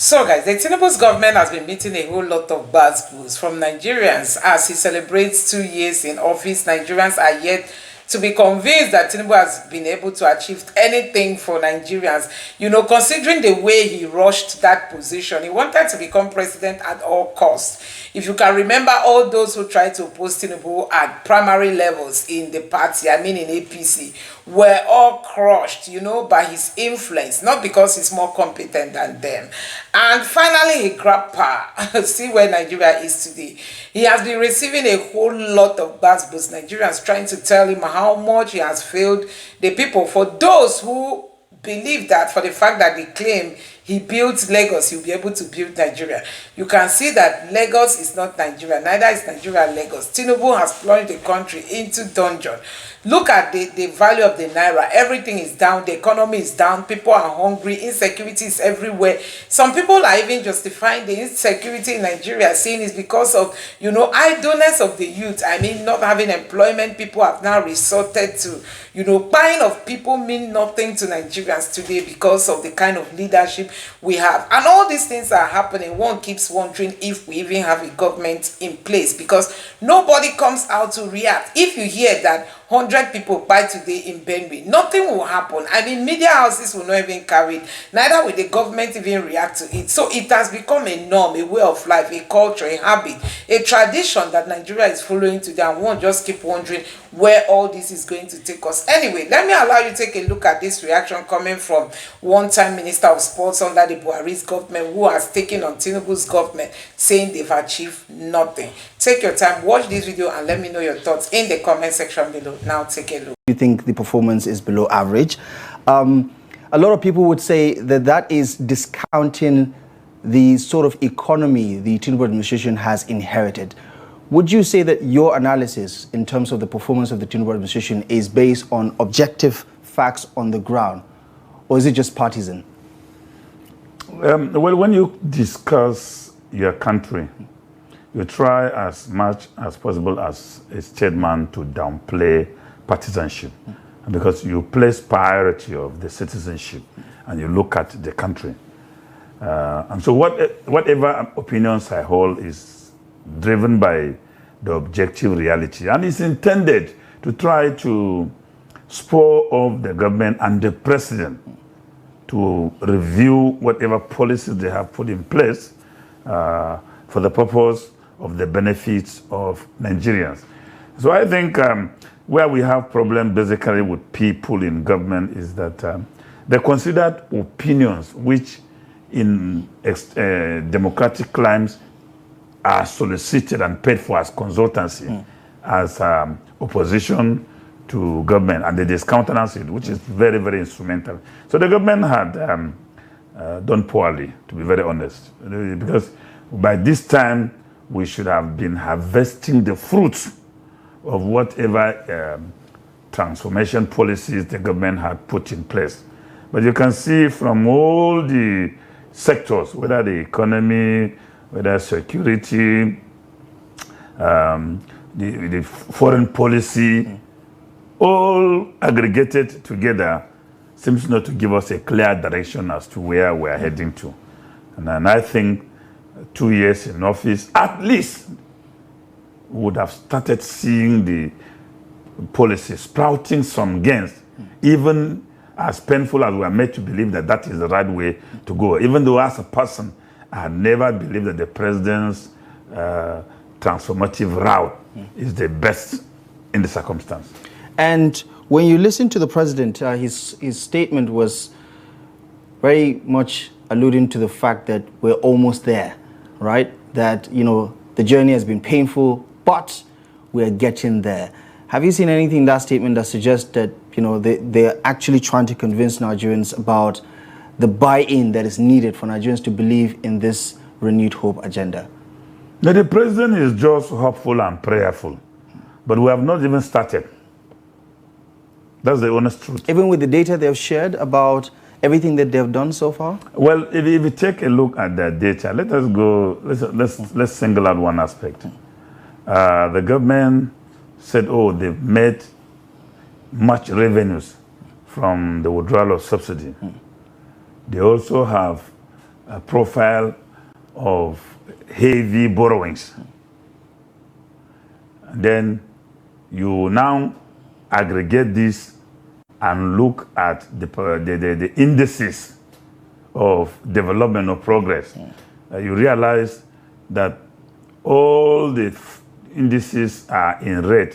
So guys, the Tinubu's government has been meeting a whole lot of buzz from Nigerians as he celebrates 2 years in office. Nigerians are yet to be convinced that Tinubu has been able to achieve anything for Nigerians. You know, considering the way he rushed that position, he wanted to become president at all costs. If you can remember, all those who tried to oppose Tinubu at primary levels in the party, I mean in APC, were all crushed, you know, by his influence, not because he's more competent than them. And finally, he grabbed power. See where Nigeria is today. He has been receiving a whole lot of buzz, Nigerians trying to tell him how much he has failed the people. For those who believe that, for the fact that they claim he built Lagos, he'll be able to build Nigeria. You can see that Lagos is not Nigeria, neither is Nigeria Lagos. Tinubu has plunged the country into dungeon. Look at the value of the naira. Everything is down, the economy is down, people are hungry, insecurity is everywhere. Some people are even justifying the insecurity in Nigeria, saying it's because of, you know, idleness of the youth. I mean, not having employment. People have now resorted to, you know, buying of people mean nothing to Nigerians today because of the kind of leadership we have. And all these things are happening. One keeps wondering if we even have a government in place, because nobody comes out to react. If you hear that 100 people buy today in Benue, nothing will happen. I mean, media houses will not even carry it, neither will the government even react to it. So it has become a norm, a way of life, a culture, a habit, a tradition that Nigeria is following today, and one just keep wondering where all this is going to take us. Anyway, let me allow you to take a look at this reaction coming from one-time Minister of Sports under the Buhari's government, who has taken on Tinubu's government, saying they've achieved nothing. Take your time, watch this video, and let me know your thoughts in the comment section below. Now take a look. You think the performance is below average? A lot of people would say that that is discounting the sort of economy the Tinubu administration has inherited. Would you say that your analysis in terms of the performance of the Tinubu administration is based on objective facts on the ground, or is it just partisan? Well, when you discuss your country, you try as much as possible as a statesman to downplay partisanship, because you place priority of the citizenship and you look at the country. And so whatever opinions I hold is driven by the objective reality, and it's intended to try to spur off the government and the president to review whatever policies they have put in place for the purpose of the benefits of Nigerians. So I think where we have problems basically with people in government is that they considered opinions which in democratic climes are solicited and paid for as consultancy, as opposition to government, and they discountenance it, which is very, very instrumental. So the government had done poorly, to be very honest, because by this time we should have been harvesting the fruits of whatever transformation policies the government had put in place. But you can see from all the sectors, whether the economy, whether security, the foreign policy, all aggregated together seems not to give us a clear direction as to where we're heading to. And I think 2 years in office, at least, would have started seeing the policy sprouting some gains, even as painful as we are made to believe that that is the right way to go. Even though as a person, I had never believed that the president's transformative route is the best in the circumstance. And when you listen to the president, his statement was very much alluding to the fact that we're almost there, right? That, you know, the journey has been painful, but we're getting there. Have you seen anything in that statement that suggests that, you know, they're actually trying to convince Nigerians about the buy-in that is needed for Nigerians to believe in this renewed hope agenda? Now, the president is just hopeful and prayerful, but we have not even started. That's the honest truth. Even with the data they've shared about everything that they've done so far? Well, if you take a look at the data, let us go, let's single out one aspect. The government said, oh, they've made much revenues from the withdrawal of subsidy. They also have profile of heavy borrowings. And then you now aggregate this and look at the indices of development or progress. You realize that all the indices are in red.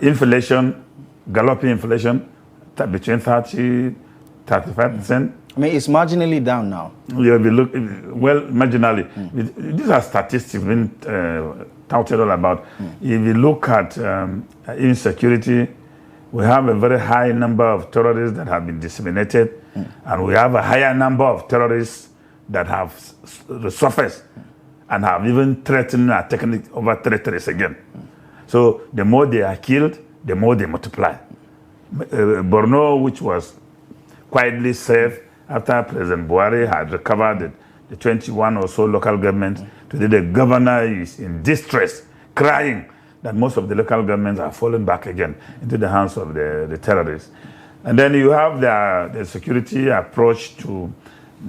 Inflation, galloping inflation, between 30, 35%. I mean, it's marginally down now. You'll be well, marginally. These are statistics being touted all about. If you look at insecurity, we have a very high number of terrorists that have been disseminated, and we have a higher number of terrorists that have resurfaced and have even threatened and taken over territories again. So the more they are killed, the more they multiply. Borno, which was quietly safe after President Buhari had recovered the 21 or so local governments, today the governor is in distress, crying that most of the local governments are falling back again into the hands of the terrorists. And then you have the security approach to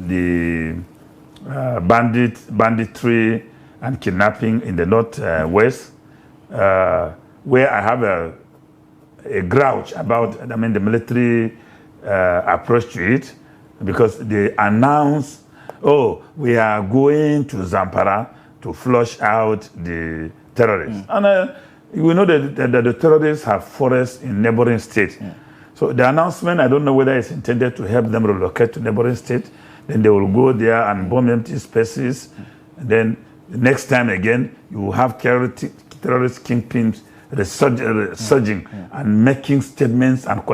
the banditry and kidnapping in the northwest, where I have a grouch about, the military approach to it, because they announce, oh, we are going to Zamfara to flush out the terrorists. And we know that the terrorists have forests in neighboring states. So the announcement, I don't know whether it's intended to help them relocate to neighboring states. Then they will go there and bomb empty spaces. And then the next time again, you will have terrorist kingpins surging and making statements and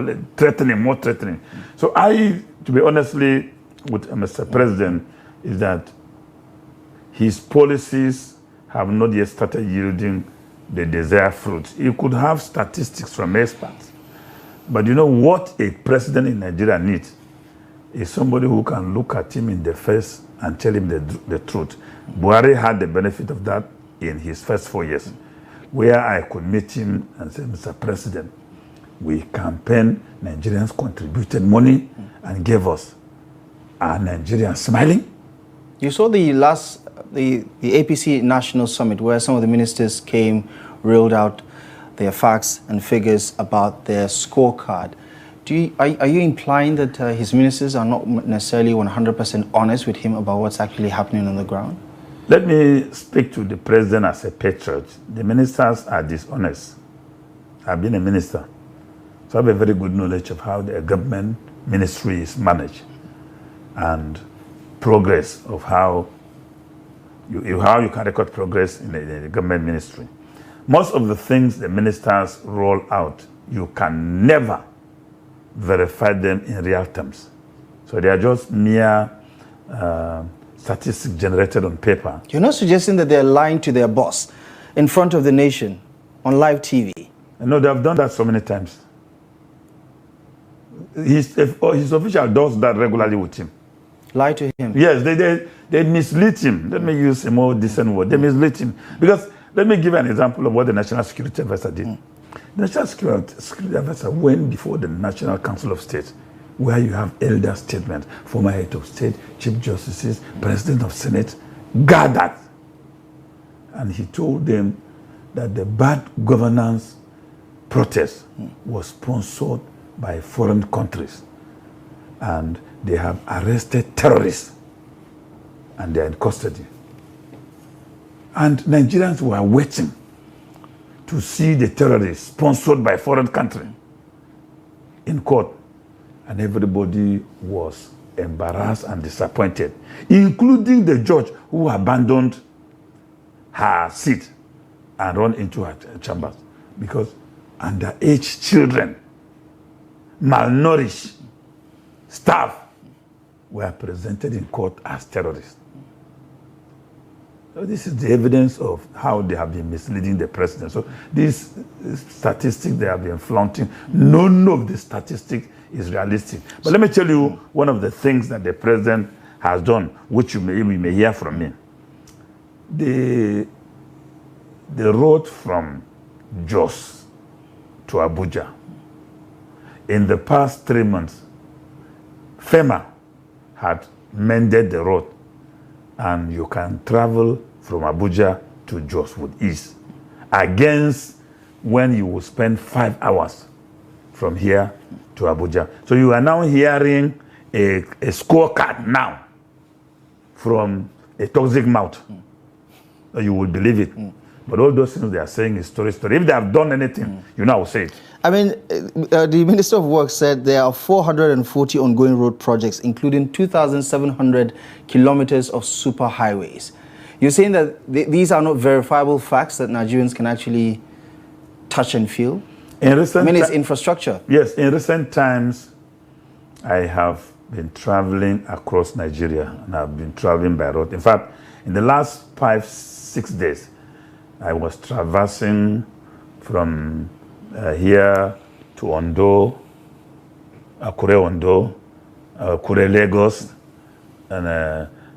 more threatening. So to be honestly with Mr. President, is that his policies have not yet started yielding the desired fruits. You could have statistics from experts, but you know what a president in Nigeria needs is somebody who can look at him in the face and tell him the truth. Buhari had the benefit of that in his first 4 years, where I could meet him and say, Mr. President, we campaigned, Nigerians contributed money and gave us. Are Nigerians smiling? You saw the APC National Summit where some of the ministers came, reeled out their facts and figures about their scorecard. Are you implying that his ministers are not necessarily 100% honest with him about what's actually happening on the ground? Let me speak to the president as a patriot. The ministers are dishonest. I've been a minister, so I have a very good knowledge of how the government ministry is managed and progress of how you can record progress in the government ministry. Most of the things the ministers roll out, you can never verify them in real terms. So they are just mere statistics generated on paper. You're not suggesting that they're lying to their boss in front of the nation on live TV? No, they have done that so many times. His official does that regularly with him. Lie to him? Yes, they mislead him. Let me use a more decent word. They mislead him. Because let me give an example of what the National Security Advisor did. The National Security Advisor went before the National Council of State, where you have elder statements, former head of state, chief justices, president of Senate, gathered. And he told them that the bad governance protest was sponsored by foreign countries. And they have arrested terrorists. And they are in custody. And Nigerians were waiting to see the terrorists sponsored by foreign country in court. And everybody was embarrassed and disappointed, including the judge who abandoned her seat and run into her chambers because underage children, malnourished staff were presented in court as terrorists. So this is the evidence of how they have been misleading the president. So these statistics they have been flaunting, none of the statistics is realistic. But let me tell you one of the things that the president has done, which you may hear from me. The road from Jos to Abuja, in the past 3 months, FEMA had mended the road, and you can travel from Abuja to Jos with ease, against when you will spend 5 hours from here to Abuja. So you are now hearing a scorecard now from a toxic mouth. You will believe it. But all those things they are saying is story. If they have done anything, you know I will say it. I mean, the Minister of Works said there are 440 ongoing road projects, including 2,700 kilometers of superhighways. You're saying that these are not verifiable facts that Nigerians can actually touch and feel? It's infrastructure. Yes, in recent times, I have been traveling across Nigeria, and I've been traveling by road. In fact, in the last 5-6 days, I was traversing from here to Ondo, Akure Lagos, and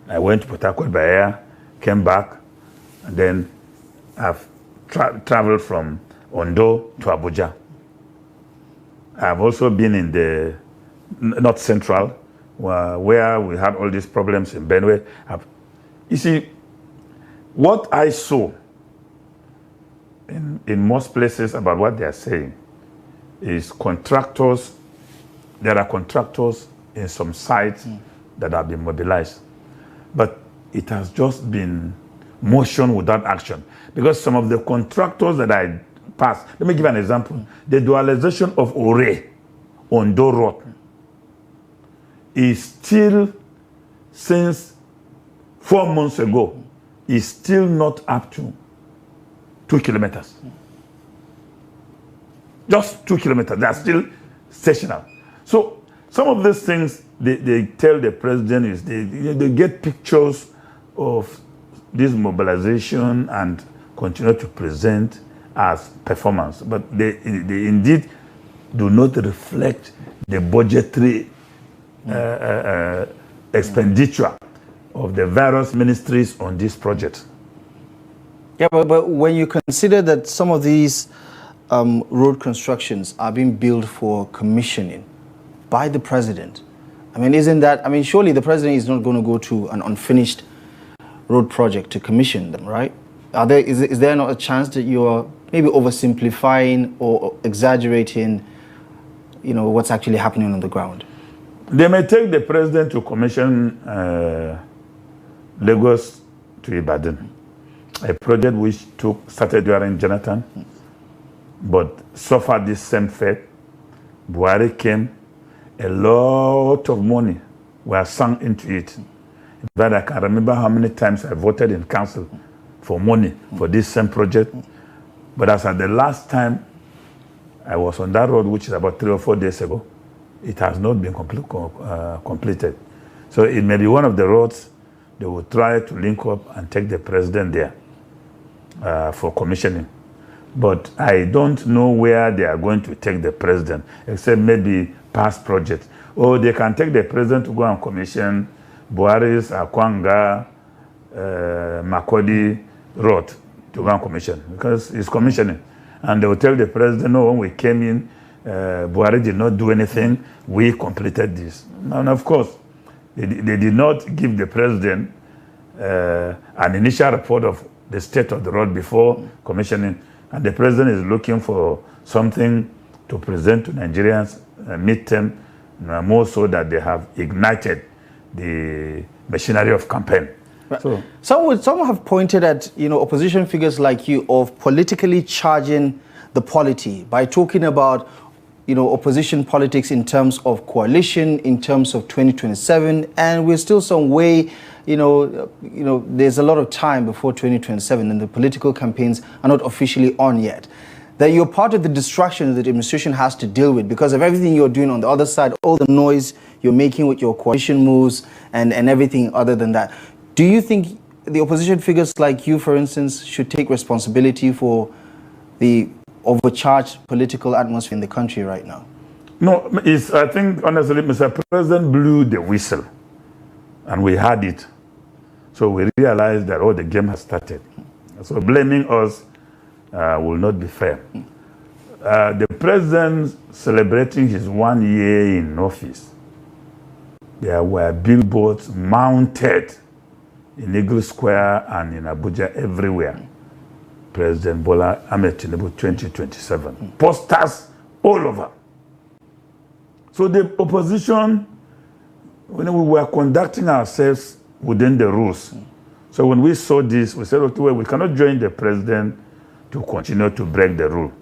I went to Port Harcourt by air, came back, and then I've traveled from Ondo to Abuja. I've also been in the North Central, where we had all these problems in Benue. You see, what I saw in most places about what they are saying is contractors. There are contractors in some sites that have been mobilized, but it has just been motion without action, because some of the contractors that I passed, let me give an example. The dualization of Ore Ondo Road is still, since 4 months ago, is still not up to 2 kilometers. Just 2 kilometers. They are still stationary. So some of these things they tell the president is they get pictures of this mobilization and continue to present as performance, but they indeed do not reflect the budgetary expenditure of the various ministries on this project. Yeah, but when you consider that some of these road constructions are being built for commissioning by the president, I mean, isn't that, I mean, surely the president is not going to go to an unfinished road project to commission them, right? Is there not a chance that you are maybe oversimplifying or exaggerating, you know, what's actually happening on the ground? They may take the president to commission Lagos to Ibadan, a project which started during Jonathan, but suffered this same fate. Buhari came, a lot of money were sunk into it. In fact, I can remember how many times I voted in council for money for this same project. But as at the last time I was on that road, which is about 3 or 4 days ago, it has not been completed. So it may be one of the roads they will try to link up and take the president there for commissioning. But I don't know where they are going to take the president, except maybe past projects. Or they can take the president to go and commission Buhari's Akwanga, Makodi road to go and commission, because it's commissioning. And they will tell the president, no, when we came in, Buhari did not do anything, we completed this. And of course, they did not give the president an initial report of the state of the road before commissioning. And the president is looking for something to present to Nigerians midterm, more so that they have ignited the machinery of campaign. Right. So some have pointed at, you know, opposition figures like you of politically charging the polity by talking about, you know, opposition politics in terms of coalition, in terms of 2027, and we're still some way, you know, there's a lot of time before 2027, and the political campaigns are not officially on yet. That you're part of the distraction that the administration has to deal with because of everything you're doing on the other side, all the noise you're making with your coalition moves and everything other than that. Do you think the opposition figures like you, for instance, should take responsibility for the overcharged political atmosphere in the country right now? No, I think, honestly, Mr. President blew the whistle, and we heard it. So we realized that, the game has started. So blaming us will not be fair. The president celebrating his 1 year in office there were billboards mounted in Eagle Square and in Abuja, everywhere. President Bola Ahmed Tinubu 2027. Posters all over. So the opposition, when we were conducting ourselves within the rules, so when we saw this, we said, okay, well, we cannot join the president to continue to break the rule.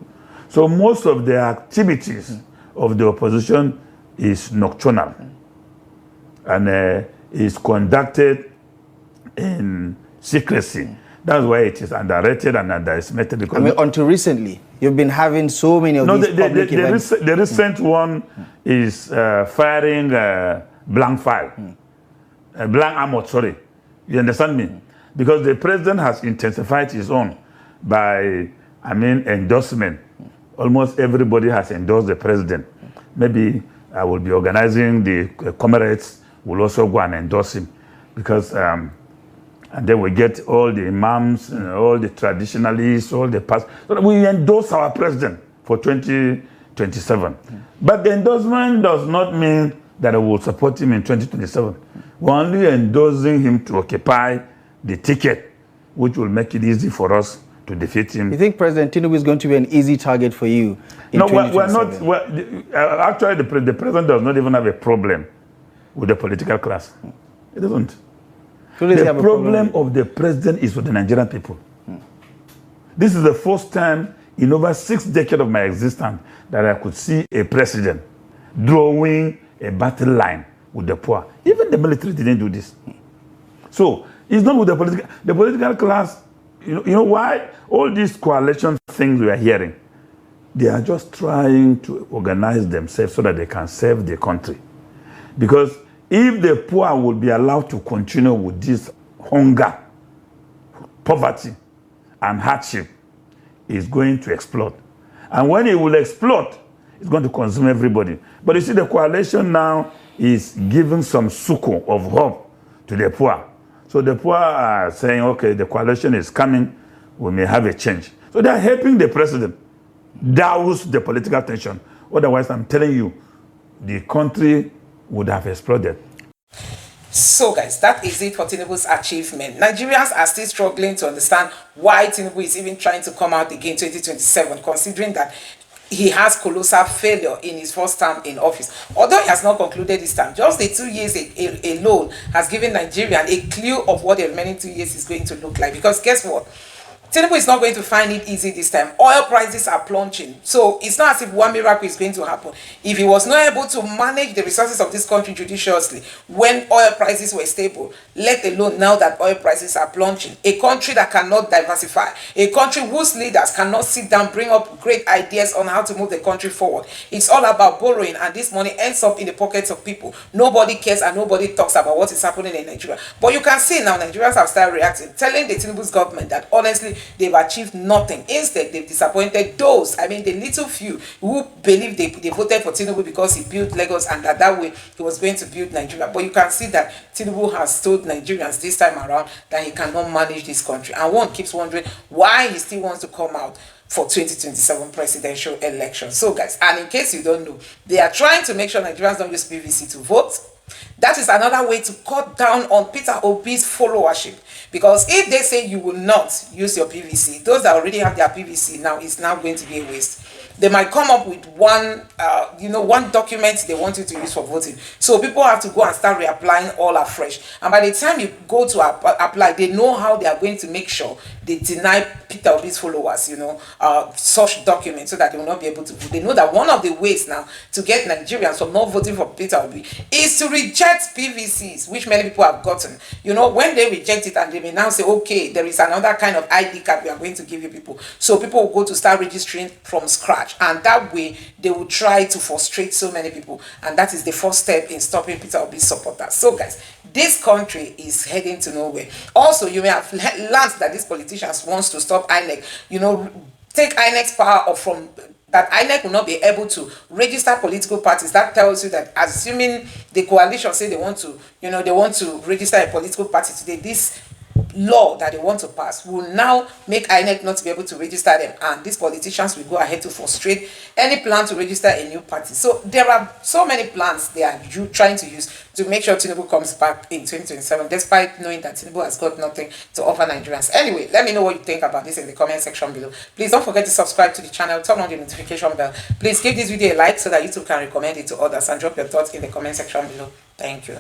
So most of the activities of the opposition is nocturnal and is conducted in secrecy. That's why it is underrated and underestimated. Because I mean, until recently, you've been having so many of these public events. The recent one is firing blank fire, blank ammo, sorry. You understand me? Because the president has intensified his own by, endorsement. Almost everybody has endorsed the president. Maybe I will be organizing the comrades will also go and endorse him because and then we get all the imams, all the traditionalists, all the pastors. So we endorse our president for 2027. But the endorsement does not mean that I will support him in 2027. We're only endorsing him to occupy the ticket, which will make it easy for us to defeat him. You think President Tinubu is going to be an easy target for you in 2027? We're not. Actually, the president does not even have a problem with the political class. It doesn't. The problem of the president is with the Nigerian people. This is the first time in over 6 decades of my existence that I could see a president drawing a battle line with the poor. Even the military didn't do this. So it's not with the political class. You know why? All these coalition things we are hearing, they are just trying to organize themselves so that they can serve the country. Because if the poor will be allowed to continue with this hunger, poverty, and hardship, it's going to explode. And when it will explode, it's going to consume everybody. But you see, the coalition now is giving some succor of hope to the poor. So the poor are saying, okay, the coalition is coming, we may have a change. So they are helping the president douse the political tension. Otherwise, I'm telling you, the country would have exploded. So guys, that is it for Tinubu's achievement. Nigerians are still struggling to understand why Tinubu is even trying to come out again 2027, considering that he has colossal failure in his first term in office. Although he has not concluded this term, just the 2 years alone has given Nigerian a clue of what the remaining 2 years is going to look like. Because guess what? Tinubu is not going to find it easy this time. Oil prices are plunging. So it's not as if one miracle is going to happen. If he was not able to manage the resources of this country judiciously when oil prices were stable, let alone now that oil prices are plunging, a country that cannot diversify, a country whose leaders cannot sit down, bring up great ideas on how to move the country forward. It's all about borrowing, and this money ends up in the pockets of people. Nobody cares and nobody talks about what is happening in Nigeria. But you can see now Nigerians have started reacting, telling the Tinubu's government that honestly, they've achieved nothing. Instead, they've disappointed those, the little few who believe they voted for Tinubu because he built Lagos and that way he was going to build Nigeria. But you can see that Tinubu has told Nigerians this time around that he cannot manage this country. And one keeps wondering why he still wants to come out for 2027 presidential election. So guys, and in case you don't know, they are trying to make sure Nigerians don't use PVC to vote. That is another way to cut down on Peter Obi's followership. Because if they say you will not use your PVC, those that already have their PVC now, it's now going to be a waste. They might come up with one document they want you to use for voting. So people have to go and start reapplying all afresh. And by the time you go to apply, they know how they are going to make sure they deny Peter Obi's followers, such documents so that they will not be able to vote. They know that one of the ways now to get Nigerians from not voting for Peter Obi is to reject PVCs, which many people have gotten. When they reject it and they may now say, okay, there is another kind of ID card we are going to give you people. So people will go to start registering from scratch. And that way, they will try to frustrate so many people. And that is the first step in stopping Peter Obi's supporters. So guys, this country is heading to nowhere. Also, you may have learned that these politicians wants to stop INEC. Take INEC's power off from that. INEC will not be able to register political parties. That tells you that, assuming the coalition say they want to register a political party today, this law that they want to pass will now make INEC not to be able to register them, and these politicians will go ahead to frustrate any plan to register a new party. So there are so many plans they are trying to use to make sure Tinubu comes back in 2027, despite knowing that Tinubu has got nothing to offer Nigerians. Anyway, let me know what you think about this in the comment section below. Please don't forget to subscribe to the channel, turn on the notification bell. Please give this video a like so that YouTube can recommend it to others, and drop your thoughts in the comment section below. Thank you.